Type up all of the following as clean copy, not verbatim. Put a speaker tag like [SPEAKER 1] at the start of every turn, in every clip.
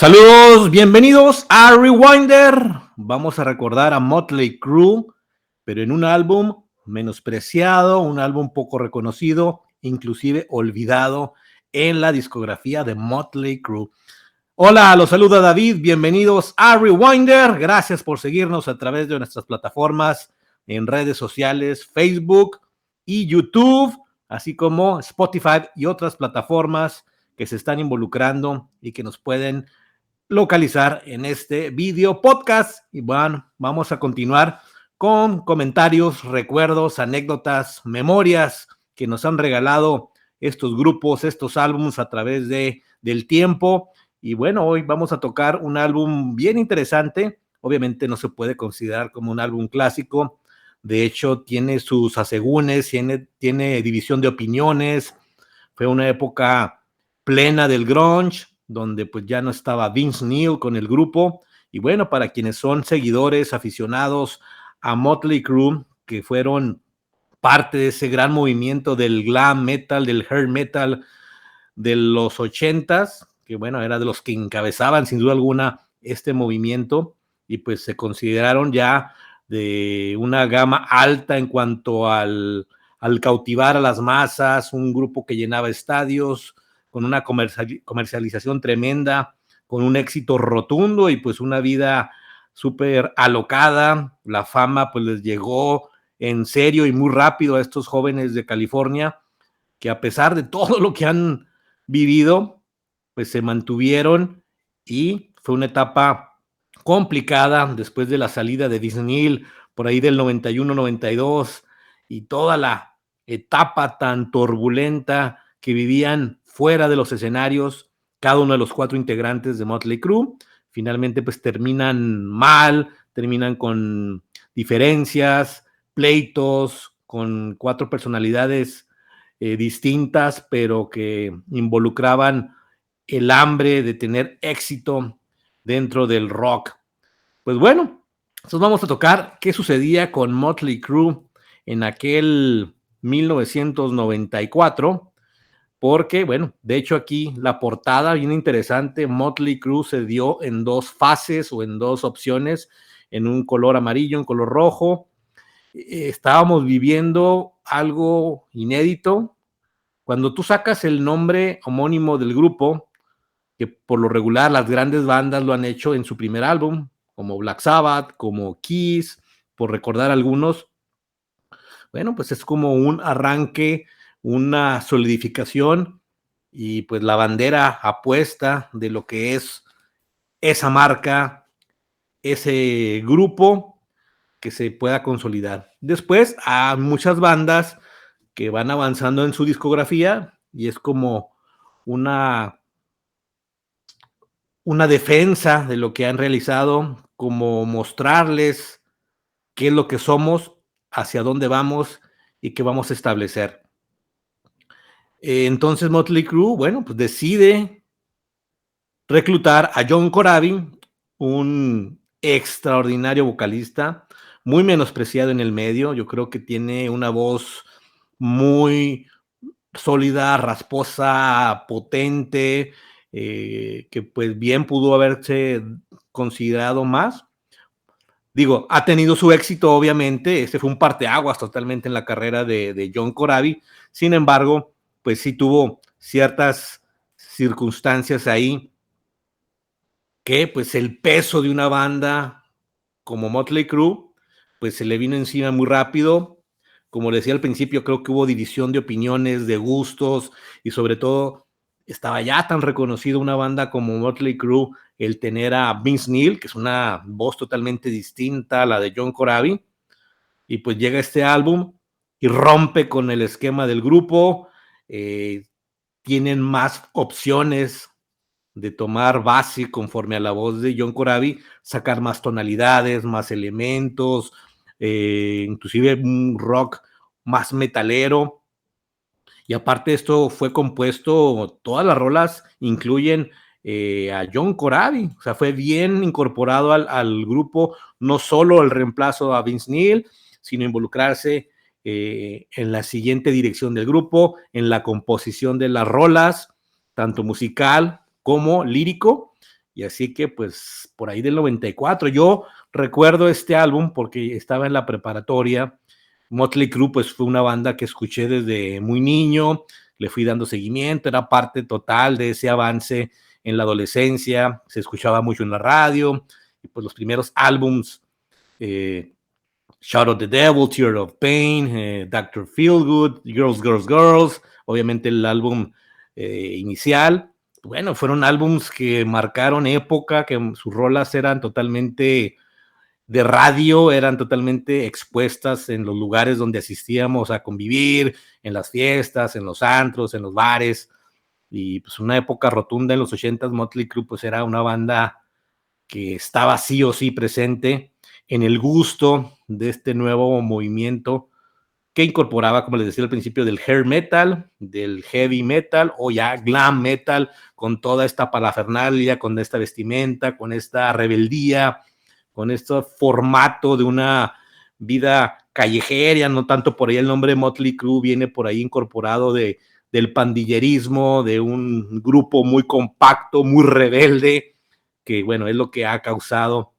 [SPEAKER 1] Saludos, bienvenidos a Rewinder. Vamos a recordar a Motley Crue, pero en un álbum menospreciado, un álbum poco reconocido, inclusive olvidado en la discografía de Motley Crue. Hola, los saluda David, bienvenidos a Rewinder. Gracias por seguirnos a través de nuestras plataformas en redes sociales, Facebook y YouTube, así como Spotify y otras plataformas que se están involucrando y que nos pueden localizar en este video podcast. Y bueno, vamos a continuar con comentarios, recuerdos, anécdotas, memorias que nos han regalado estos grupos, estos álbumes a través del tiempo. Y bueno, hoy vamos a tocar un álbum bien interesante. Obviamente no se puede considerar como un álbum clásico. De hecho, tiene sus asegúnes, tiene división de opiniones. Fue una época plena del grunge, donde pues ya no estaba Vince Neil con el grupo. Y bueno, para quienes son seguidores, aficionados a Motley Crue, que fueron parte de ese gran movimiento del glam metal, del hair metal de los 80s, que bueno, era de los que encabezaban sin duda alguna este movimiento, y pues se consideraron ya de una gama alta en cuanto al cautivar a las masas, un grupo que llenaba estadios, con una comercialización tremenda, con un éxito rotundo y pues una vida súper alocada. La fama pues les llegó en serio y muy rápido a estos jóvenes de California, que a pesar de todo lo que han vivido, pues se mantuvieron, y fue una etapa complicada después de la salida de Vince Neil por ahí del 91-92 y toda la etapa tan turbulenta que vivían fuera de los escenarios cada uno de los 4 integrantes de Motley Crue. Finalmente pues terminan mal, terminan con diferencias, pleitos, con 4 personalidades distintas, pero que involucraban el hambre de tener éxito dentro del rock. Pues bueno, entonces vamos a tocar qué sucedía con Motley Crue en aquel 1994, porque bueno, de hecho aquí la portada bien interesante. Motley Crue se dio en 2 fases o en 2 opciones, en un color amarillo, en color rojo. Estábamos viviendo algo inédito. Cuando tú sacas el nombre homónimo del grupo, que por lo regular las grandes bandas lo han hecho en su primer álbum, como Black Sabbath, como Kiss, por recordar algunos, bueno, pues es como un arranque, una solidificación y pues la bandera apuesta de lo que es esa marca, ese grupo que se pueda consolidar. Después hay muchas bandas que van avanzando en su discografía y es como una defensa de lo que han realizado, como mostrarles qué es lo que somos, hacia dónde vamos y qué vamos a establecer. Entonces Motley Crue, bueno, pues decide reclutar a John Corabi, un extraordinario vocalista, muy menospreciado en el medio. Yo creo que tiene una voz muy sólida, rasposa, potente, que pues bien pudo haberse considerado más. Digo, ha tenido su éxito, obviamente. Este fue un parteaguas totalmente en la carrera de John Corabi. Sin embargo, pues sí tuvo ciertas circunstancias ahí que pues el peso de una banda como Motley Crue pues se le vino encima muy rápido. Como decía al principio, creo que hubo división de opiniones, de gustos, y sobre todo estaba ya tan reconocido una banda como Motley Crue, el tener a Vince Neil, que es una voz totalmente distinta a la de John Corabi, y pues llega este álbum y rompe con el esquema del grupo. Tienen más opciones de tomar base conforme a la voz de John Corabi, sacar más tonalidades, más elementos, inclusive un rock más metalero. Y aparte esto fue compuesto, todas las rolas incluyen a John Corabi, o sea, fue bien incorporado al grupo, no solo el reemplazo a Vince Neil, sino involucrarse en la siguiente dirección del grupo, en la composición de las rolas, tanto musical como lírico, y así que pues por ahí del 94. Yo recuerdo este álbum porque estaba en la preparatoria. Motley Crue pues fue una banda que escuché desde muy niño, le fui dando seguimiento, era parte total de ese avance en la adolescencia, se escuchaba mucho en la radio, y pues los primeros álbums, eh, Shout of the Devil, Tear of Pain, Dr. Feelgood, Girls, Girls, Girls, obviamente el álbum inicial. Bueno, fueron álbums que marcaron época, que sus rolas eran totalmente de radio, eran totalmente expuestas en los lugares donde asistíamos a convivir, en las fiestas, en los antros, en los bares, y pues una época rotunda en los 80s. Motley Crue pues era una banda que estaba sí o sí presente en el gusto de este nuevo movimiento que incorporaba, como les decía al principio, del hair metal, del heavy metal o ya glam metal, con toda esta parafernalia, con esta vestimenta, con esta rebeldía, con este formato de una vida callejera, no tanto por ahí el nombre Motley Crue viene por ahí incorporado del pandillerismo, de un grupo muy compacto, muy rebelde, que bueno, es lo que ha causado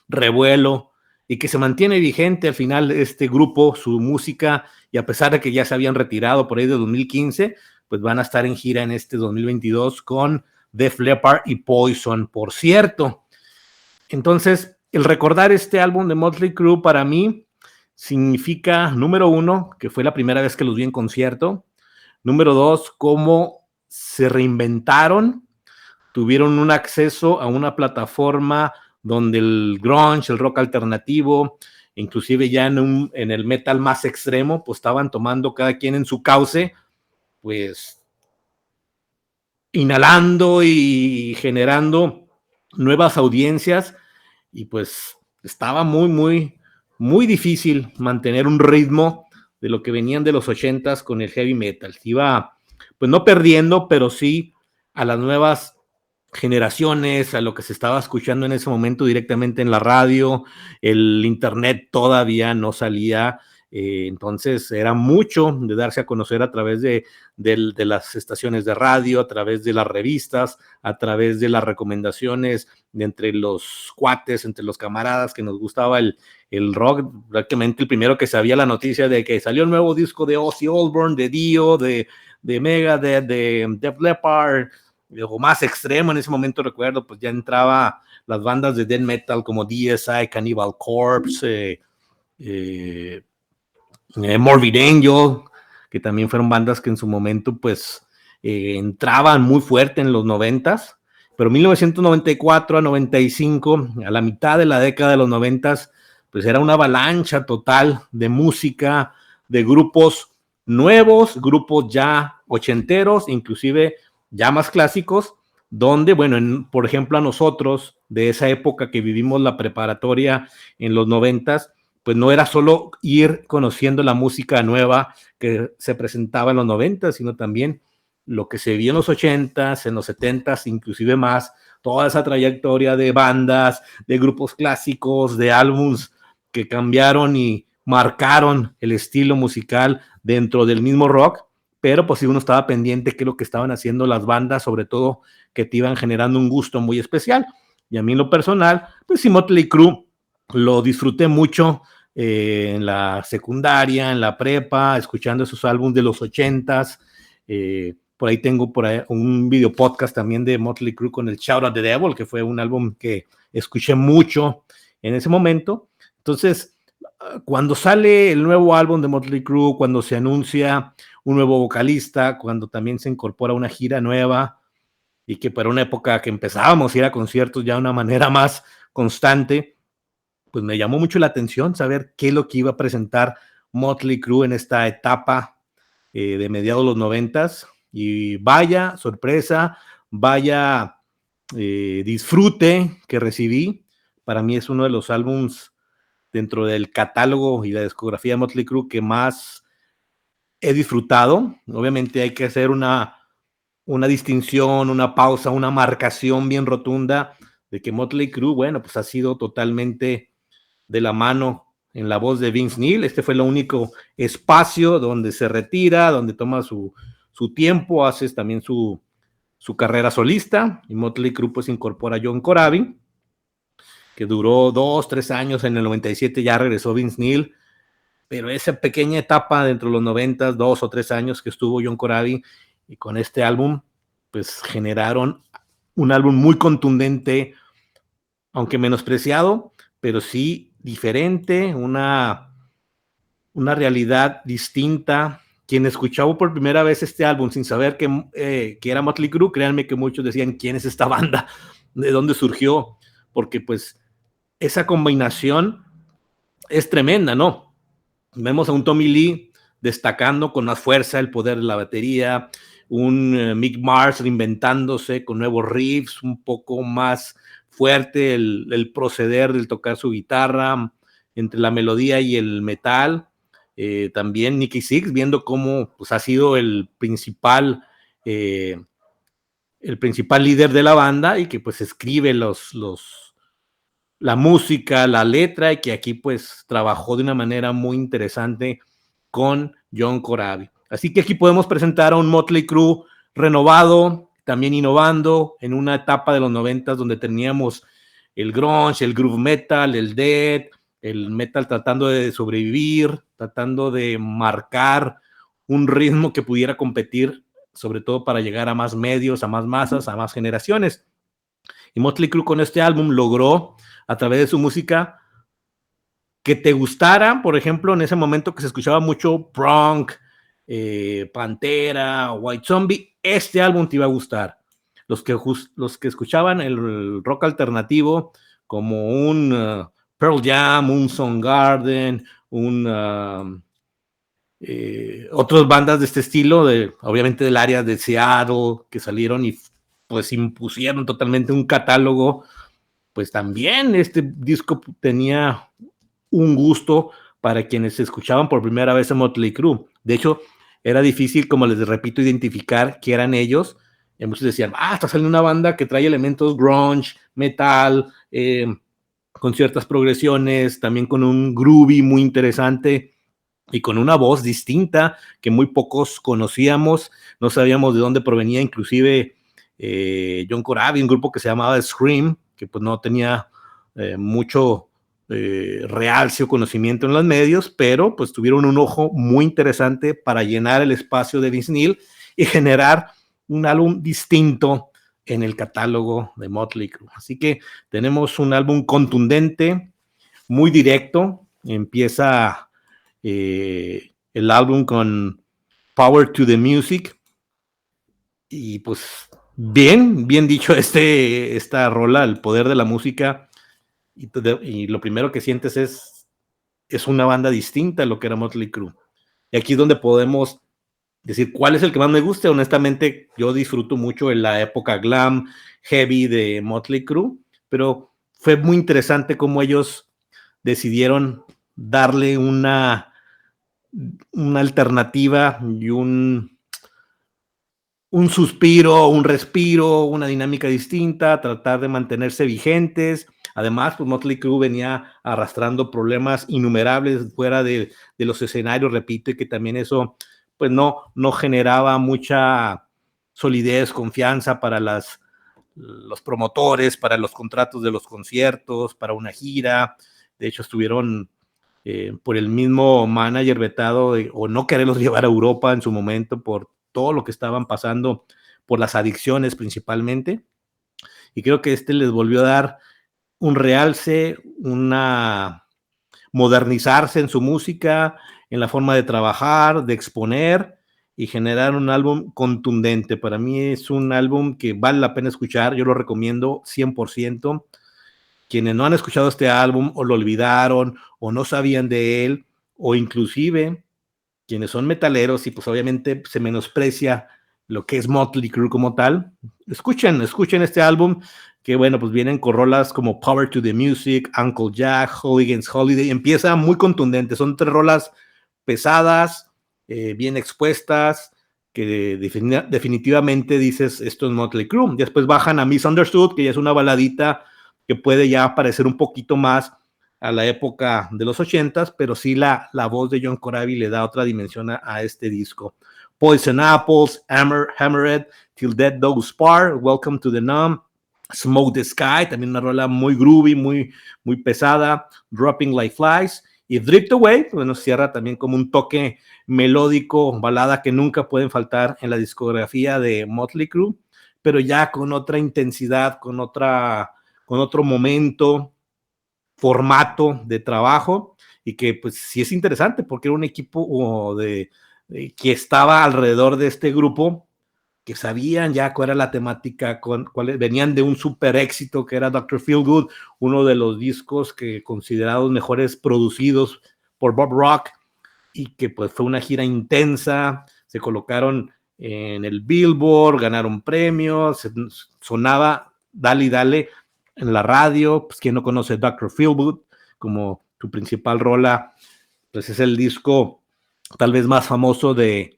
[SPEAKER 1] revuelo y que se mantiene vigente al final este grupo, su música, y a pesar de que ya se habían retirado por ahí de 2015, pues van a estar en gira en este 2022 con Def Leppard y Poison, por cierto. Entonces, el recordar este álbum de Motley Crue para mí significa, número uno, que fue la primera vez que los vi en concierto. Número dos, cómo se reinventaron, tuvieron un acceso a una plataforma donde el grunge, el rock alternativo, inclusive ya en el metal más extremo, pues estaban tomando cada quien en su cauce, pues inhalando y generando nuevas audiencias, y pues estaba muy difícil mantener un ritmo de lo que venían de los 80s con el heavy metal. Iba, pues no perdiendo, pero sí a las nuevas generaciones, a lo que se estaba escuchando en ese momento directamente en la radio. El internet todavía no salía, entonces era mucho de darse a conocer a través de las estaciones de radio, a través de las revistas, a través de las recomendaciones de entre los cuates, entre los camaradas que nos gustaba el rock. Prácticamente el primero que sabía la noticia de que salió el nuevo disco de Ozzy Osbourne, de Dio, de Megadeth, de Def Leppard, o más extremo en ese momento recuerdo, pues ya entraba las bandas de death metal como DSI, Cannibal Corpse, Morbid Angel, que también fueron bandas que en su momento pues entraban muy fuerte en los 90s, pero 1994 a 95, a la mitad de la década de los 90s, pues era una avalancha total de música, de grupos nuevos, grupos ya ochenteros, inclusive ya más clásicos, donde, bueno, por ejemplo, a nosotros de esa época que vivimos la preparatoria en los 90s, pues no era solo ir conociendo la música nueva que se presentaba en los 90, sino también lo que se vio en los 80s, en los 70s, inclusive más, toda esa trayectoria de bandas, de grupos clásicos, de álbums que cambiaron y marcaron el estilo musical dentro del mismo rock, pero pues si uno estaba pendiente de qué es lo que estaban haciendo las bandas, sobre todo que te iban generando un gusto muy especial. Y a mí en lo personal, pues sí, Motley Crue lo disfruté mucho en la secundaria, en la prepa, escuchando esos álbumes de los 80s. Por ahí tengo por ahí un video podcast también de Motley Crue con el Shout of the Devil, que fue un álbum que escuché mucho en ese momento. Entonces, cuando sale el nuevo álbum de Motley Crue, cuando se anuncia un nuevo vocalista, cuando también se incorpora una gira nueva, y que para una época que empezábamos a ir a conciertos ya de una manera más constante, pues me llamó mucho la atención saber qué es lo que iba a presentar Motley Crue en esta etapa de mediados de los 90s. Y vaya sorpresa, vaya disfrute que recibí. Para mí es uno de los álbums dentro del catálogo y la discografía de Motley Crue que más he disfrutado. Obviamente hay que hacer una distinción, una pausa, una marcación bien rotunda de que Motley Crue, bueno, pues ha sido totalmente de la mano en la voz de Vince Neil. Este fue el único espacio donde se retira, donde toma su tiempo, hace también su su carrera solista y Motley Crue pues incorpora a John Corabi, que duró 2-3 años. En el 97 ya regresó Vince Neil, pero esa pequeña etapa dentro de los 90, 2 o 3 años que estuvo John Corabi, y con este álbum pues generaron un álbum muy contundente, aunque menospreciado, pero sí diferente, una realidad distinta. Quien escuchaba por primera vez este álbum sin saber que era Motley Crue, créanme que muchos decían, ¿quién es esta banda? ¿De dónde surgió? Porque pues esa combinación es tremenda, ¿no? Vemos a un Tommy Lee destacando con más fuerza, el poder de la batería, un Mick Mars reinventándose con nuevos riffs, un poco más fuerte el proceder del tocar su guitarra, entre la melodía y el metal. También Nicky Sixx, viendo cómo pues, ha sido el principal líder de la banda, y que pues escribe la música, la letra, y que aquí pues trabajó de una manera muy interesante con John Corabi. Así que aquí podemos presentar a un Motley Crue renovado, también innovando en una etapa de los 90 donde teníamos el grunge, el groove metal, el death, el metal tratando de sobrevivir, tratando de marcar un ritmo que pudiera competir, sobre todo para llegar a más medios, a más masas, a más generaciones. Y Motley Crue con este álbum logró, a través de su música, que te gustara. Por ejemplo, en ese momento que se escuchaba mucho Prong, Pantera, White Zombie, este álbum te iba a gustar. Los que escuchaban el rock alternativo, como un Pearl Jam, un Soundgarden, otras bandas de este estilo, obviamente del área de Seattle, que salieron y pues impusieron totalmente un catálogo, pues también este disco tenía un gusto para quienes escuchaban por primera vez a Motley Crue. De hecho, era difícil, como les repito, identificar qué eran ellos. Y muchos decían, está saliendo una banda que trae elementos grunge, metal, con ciertas progresiones, también con un groovy muy interesante y con una voz distinta que muy pocos conocíamos, no sabíamos de dónde provenía. Inclusive John Corabi, un grupo que se llamaba Scream, que pues no tenía mucho realce o conocimiento en los medios, pero pues tuvieron un ojo muy interesante para llenar el espacio de Vince Neil y generar un álbum distinto en el catálogo de Motley Crue. Así que tenemos un álbum contundente, muy directo. Empieza el álbum con Power to the Music, y pues bien dicho esta rola, el poder de la música, y lo primero que sientes es una banda distinta a lo que era Motley Crue. Y aquí es donde podemos decir cuál es el que más me gusta. Honestamente, yo disfruto mucho en la época glam, heavy de Motley Crue, pero fue muy interesante cómo ellos decidieron darle una alternativa y un suspiro, un respiro, una dinámica distinta, tratar de mantenerse vigentes. Además, pues Motley Crue venía arrastrando problemas innumerables fuera de los escenarios, repito, y que también eso pues no generaba mucha solidez, confianza para los promotores, para los contratos de los conciertos, para una gira. De hecho, estuvieron por el mismo manager vetado o no quererlos llevar a Europa en su momento por todo lo que estaban pasando, por las adicciones principalmente. Y creo que les volvió a dar un realce, modernizarse en su música, en la forma de trabajar, de exponer y generar un álbum contundente. Para mí es un álbum que vale la pena escuchar, yo lo recomiendo 100%. Quienes no han escuchado este álbum o lo olvidaron o no sabían de él, o inclusive quienes son metaleros y pues obviamente se menosprecia lo que es Motley Crue como tal, escuchen este álbum, que bueno, pues vienen con rolas como Power to the Music, Uncle Jack, Hooligan's Holiday. Empieza muy contundente, son 3 rolas pesadas, bien expuestas, que definitivamente dices, esto es Motley Crue. Después bajan a Misunderstood, que ya es una baladita que puede ya parecer un poquito más a la época de los 80s, pero sí la voz de John Corabi le da otra dimensión a este disco. Poison Apples, Hammerhead, Till Death Do Us Part, Welcome to the Numb, Smoke the Sky, también una rola muy groovy, muy pesada, Dropping Like Flies, y Drift Away, bueno, cierra también como un toque melódico, balada que nunca pueden faltar en la discografía de Motley Crue, pero ya con otra intensidad, con otro momento, formato de trabajo, y que pues sí es interesante porque era un equipo que estaba alrededor de este grupo, que sabían ya cuál era la temática, venían de un super éxito que era Dr. Feelgood, uno de los discos que considerados mejores producidos por Bob Rock, y que pues fue una gira intensa, se colocaron en el Billboard, ganaron premios, sonaba dale y dale en la radio. Pues quien no conoce Dr. Feelgood como tu principal rola, pues es el disco tal vez más famoso de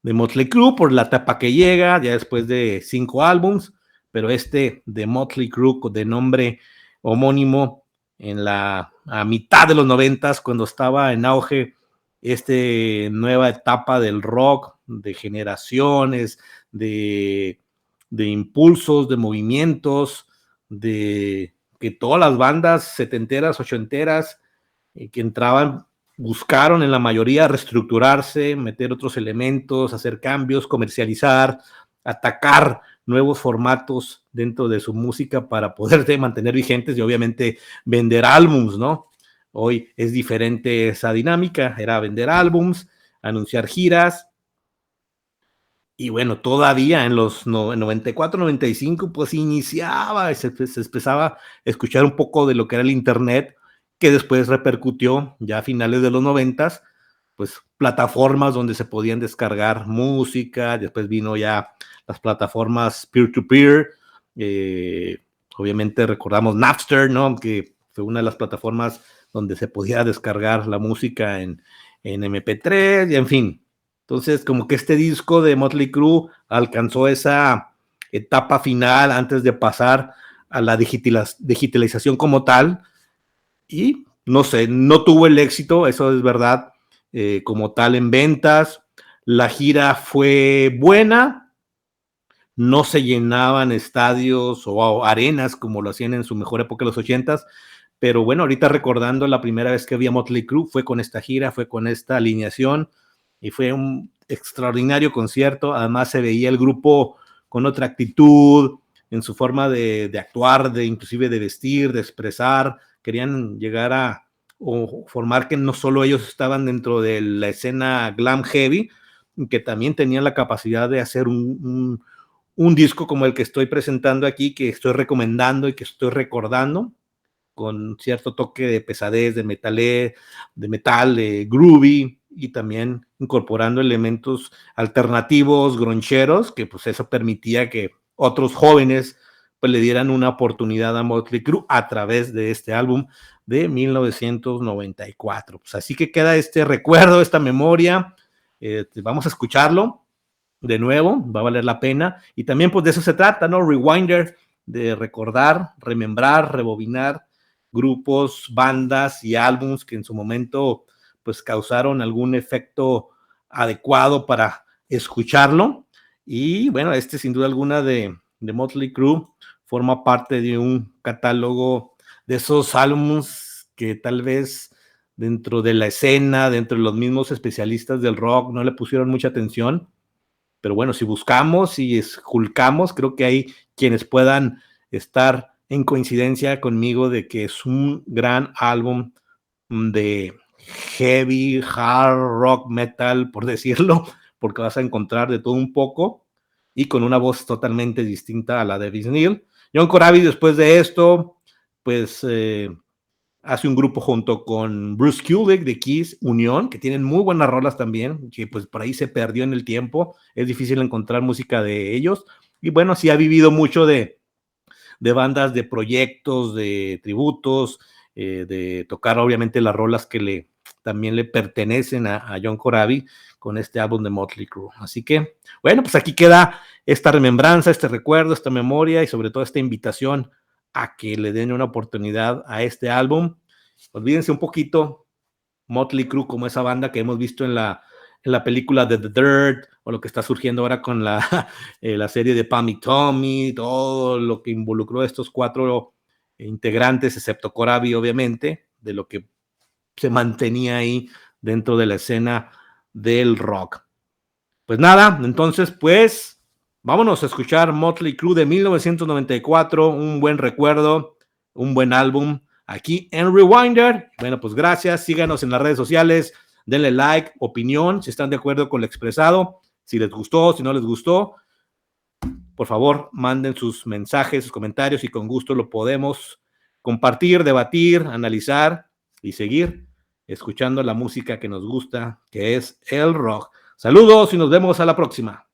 [SPEAKER 1] Motley Crue por la etapa que llega, ya después de 5 álbums, pero este de Motley Crue de nombre homónimo a mitad de los 90s, cuando estaba en auge nueva etapa del rock, de generaciones, de impulsos, de movimientos, de que todas las bandas setenteras, ochenteras que entraban buscaron en la mayoría reestructurarse, meter otros elementos, hacer cambios, comercializar, atacar nuevos formatos dentro de su música para poderse mantener vigentes y obviamente vender álbums, ¿no? Hoy es diferente esa dinámica, era vender álbums, anunciar giras, y bueno, todavía en los 94, 95, pues iniciaba, se empezaba a escuchar un poco de lo que era el internet, que después repercutió ya a finales de los 90s, pues plataformas donde se podían descargar música, después vino ya las plataformas peer-to-peer, obviamente recordamos Napster, ¿no? Que fue una de las plataformas donde se podía descargar la música en MP3, y en fin. Entonces, como que este disco de Motley Crue alcanzó esa etapa final antes de pasar a la digitalización como tal, y no sé, no tuvo el éxito, eso es verdad, como tal en ventas. La gira fue buena, no se llenaban estadios o arenas como lo hacían en su mejor época en los 80s, pero bueno, ahorita recordando la primera vez que vi a Motley Crue fue con esta gira, fue con esta alineación, y fue un extraordinario concierto. Además se veía el grupo con otra actitud en su forma de actuar, inclusive de vestir, de expresar. Querían llegar o formar que no solo ellos estaban dentro de la escena glam heavy, que también tenían la capacidad de hacer un disco como el que estoy presentando aquí, que estoy recomendando y que estoy recordando, con cierto toque de pesadez, de metal, de groovy, y también incorporando elementos alternativos, groncheros, que pues eso permitía que otros jóvenes pues le dieran una oportunidad a Motley Crue a través de este álbum de 1994. Pues así que queda este recuerdo, esta memoria. Vamos a escucharlo de nuevo, va a valer la pena, y también pues de eso se trata, ¿no? Rewinder, de recordar, remembrar, rebobinar grupos, bandas y álbums que en su momento pues causaron algún efecto adecuado para escucharlo. Y bueno, sin duda alguna de Motley Crue forma parte de un catálogo de esos álbums que tal vez dentro de la escena, dentro de los mismos especialistas del rock, no le pusieron mucha atención, pero bueno, si buscamos y esculcamos, creo que hay quienes puedan estar en coincidencia conmigo de que es un gran álbum de heavy, hard rock, metal, por decirlo, porque vas a encontrar de todo un poco y con una voz totalmente distinta a la de Vince Neil. John Corabi, después de esto, pues hace un grupo junto con Bruce Kulick de Kiss, Unión, que tienen muy buenas rolas también, que pues por ahí se perdió en el tiempo, es difícil encontrar música de ellos, y bueno, sí ha vivido mucho de bandas, de proyectos, de tributos, de tocar obviamente las rolas que también le pertenecen a John Corabi con este álbum de Motley Crue. Así que, bueno, pues aquí queda esta remembranza, este recuerdo, esta memoria y sobre todo esta invitación a que le den una oportunidad a este álbum. Olvídense un poquito Motley Crue como esa banda que hemos visto en la película de The Dirt o lo que está surgiendo ahora con la serie de Pam y Tommy, todo lo que involucró a estos 4 integrantes, excepto Corabi, obviamente, de lo que se mantenía ahí dentro de la escena del rock. Pues nada, entonces pues vámonos a escuchar Motley Crue de 1994, un buen recuerdo, un buen álbum aquí en Rewinder. Bueno, pues gracias, síganos en las redes sociales, denle like, opinión, si están de acuerdo con lo expresado, si les gustó, si no les gustó, por favor, manden sus mensajes, sus comentarios y con gusto lo podemos compartir, debatir, analizar y seguir escuchando la música que nos gusta, que es el rock. Saludos y nos vemos a la próxima.